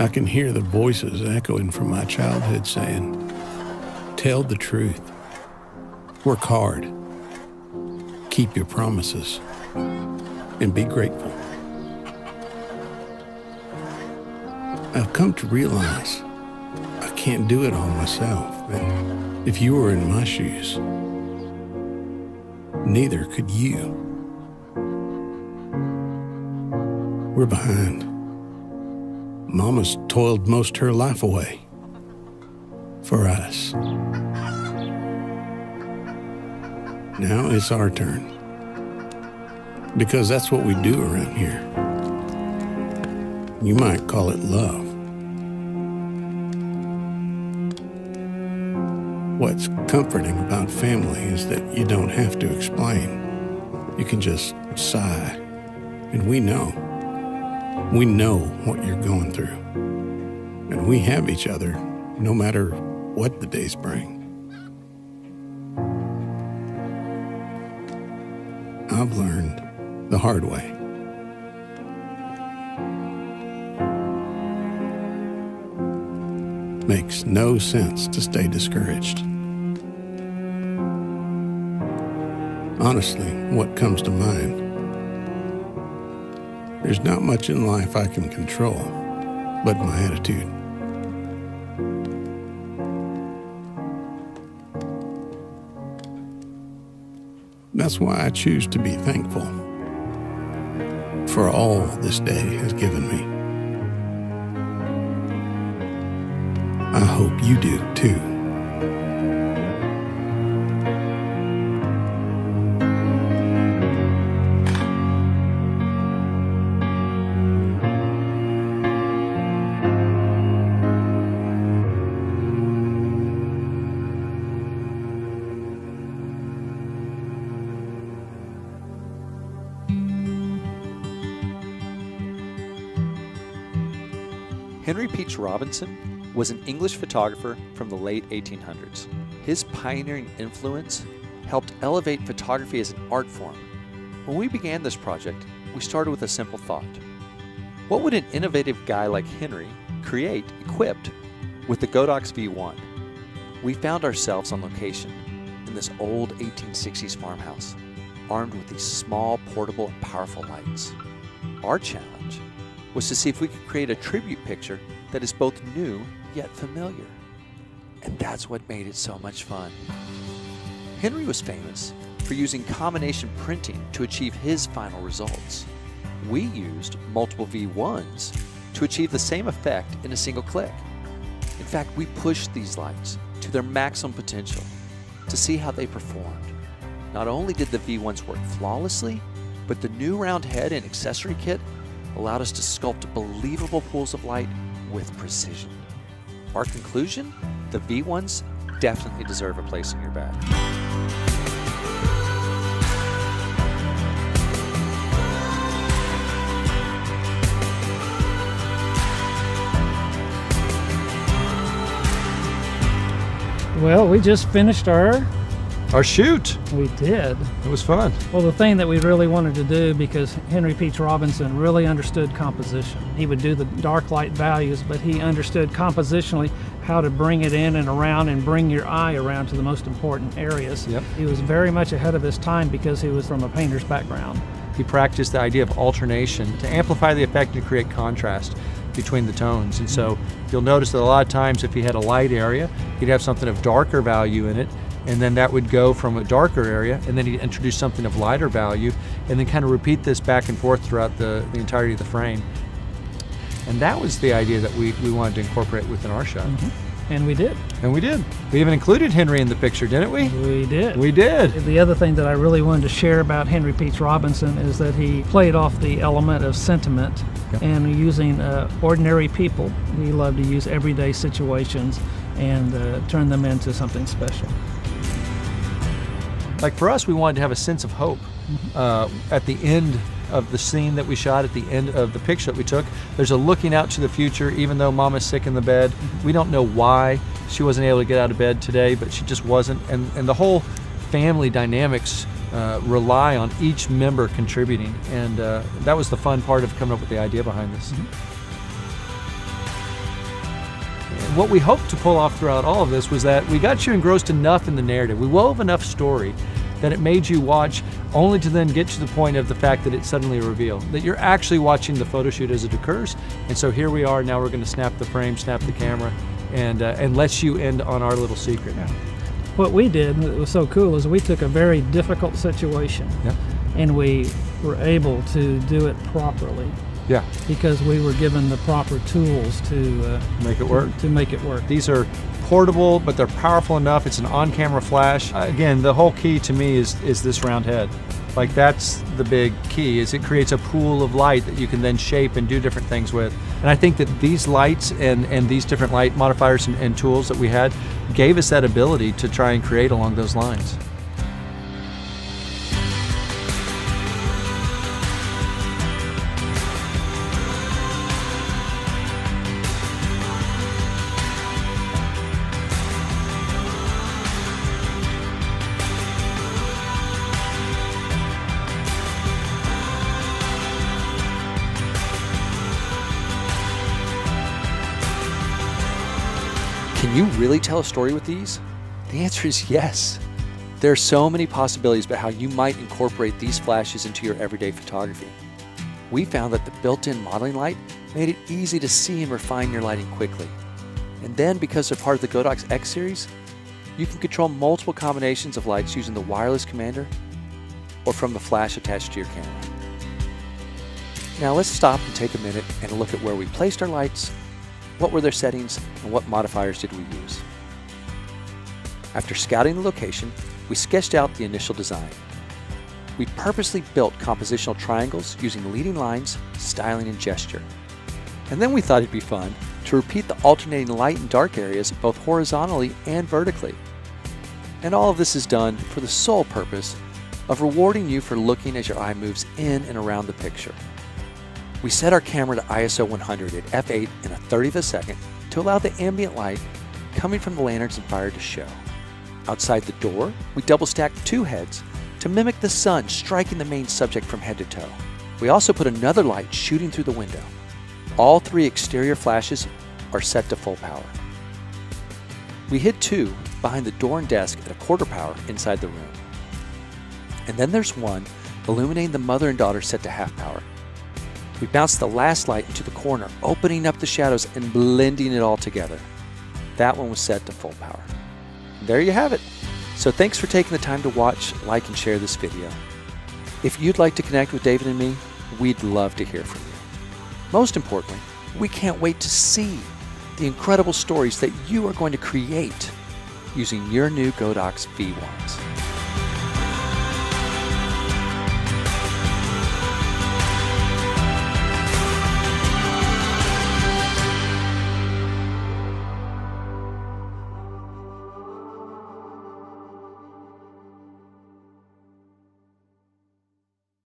I can hear the voices echoing from my childhood saying, tell the truth, work hard, keep your promises, and be grateful. I've come to realize I can't do it all myself, and if you were in my shoes, neither could you. We're behind. Mama's toiled most her life away for us. Now it's our turn, because that's what we do around here. You might call it love. What's comforting about family is that you don't have to explain. You can just sigh, and we know what you're going through. And we have each other no matter what the days bring. I've learned the hard way. Makes no sense to stay discouraged. Honestly, what comes to mind? There's not much in life I can control but my attitude. That's why I choose to be thankful for all this day has given me. I hope you do too. Henry Peach Robinson was an English photographer from the late 1800s. His pioneering influence helped elevate photography as an art form. When we began this project, we started with a simple thought. What would an innovative guy like Henry create equipped with the Godox V1? We found ourselves on location in this old 1860s farmhouse, armed with these small, portable, and powerful lights. Our challenge was to see if we could create a tribute picture that is both new yet familiar. And that's what made it so much fun. Henry was famous for using combination printing to achieve his final results. We used multiple V1s to achieve the same effect in a single click. In fact, we pushed these lights to their maximum potential to see how they performed. Not only did the V1s work flawlessly, but the new round head and accessory kit allowed us to sculpt believable pools of light with precision. Our conclusion? The V1s definitely deserve a place in your bag. Well, we just finished our shoot. We did. It was fun. Well, the thing that we really wanted to do, because Henry Peach Robinson really understood composition. He would do the dark light values, but he understood compositionally how to bring it in and around and bring your eye around to the most important areas. Yep. He was very much ahead of his time because he was from a painter's background. He practiced the idea of alternation to amplify the effect and create contrast between the tones. And so you'll notice that a lot of times if he had a light area, he'd have something of darker value in it, and then that would go from a darker area, and then he'd introduce something of lighter value, and then kind of repeat this back and forth throughout the entirety of the frame. And that was the idea that we wanted to incorporate within our shot. Mm-hmm. And we did. And we did. We even included Henry in the picture, didn't we? We did. We did. The other thing that I really wanted to share about Henry Peach Robinson is that he played off the element of sentiment. Yep. And using ordinary people. He loved to use everyday situations and turn them into something special. Like for us, we wanted to have a sense of hope. At the end of the scene that we shot, at the end of the picture that we took, there's a looking out to the future. Even though Mama's sick in the bed, we don't know why she wasn't able to get out of bed today, but she just wasn't. And the whole family dynamics rely on each member contributing. And that was the fun part of coming up with the idea behind this. And what we hoped to pull off throughout all of this was that we got you engrossed enough in the narrative. We wove enough story that it made you watch, only to then get to the point of the fact that it's suddenly a reveal, that you're actually watching the photo shoot as it occurs. And so here we are, now we're going to snap the frame, snap the camera, and let you end on our little secret now. What we did that was so cool is we took a very difficult situation Yep. and we were able to do it properly Yeah, because we were given the proper tools to make it work. to make it work. These are portable, but they're powerful enough. It's an on-camera flash. Again, the whole key to me is this round head. Like, that's the big key, is it creates a pool of light that you can then shape and do different things with. And I think that these lights and these different light modifiers and tools that we had gave us that ability to try and create along those lines. Can you really tell a story with these? The answer is yes. There are so many possibilities about how you might incorporate these flashes into your everyday photography. We found that the built-in modeling light made it easy to see and refine your lighting quickly. And then, because they're part of the Godox X series, you can control multiple combinations of lights using the wireless commander or from the flash attached to your camera. Now let's stop and take a minute and look at where we placed our lights, what were their settings, and what modifiers did we use. After scouting the location, we sketched out the initial design. We purposely built compositional triangles using leading lines, styling, and gesture. And then we thought it'd be fun to repeat the alternating light and dark areas both horizontally and vertically. And all of this is done for the sole purpose of rewarding you for looking as your eye moves in and around the picture. We set our camera to ISO 100 at f8 in a 30th of a second to allow the ambient light coming from the lanterns and fire to show. Outside the door, we double stacked 2 heads to mimic the sun striking the main subject from head to toe. We also put another light shooting through the window. All 3 exterior flashes are set to full power. We hid 2 behind the door and desk at a quarter power inside the room. And then there's one illuminating the mother and daughter set to half power. We bounced the last light into the corner, opening up the shadows and blending it all together. That one was set to full power. There you have it. So thanks for taking the time to watch, like, and share this video. If you'd like to connect with David and me, we'd love to hear from you. Most importantly, we can't wait to see the incredible stories that you are going to create using your new Godox V1s.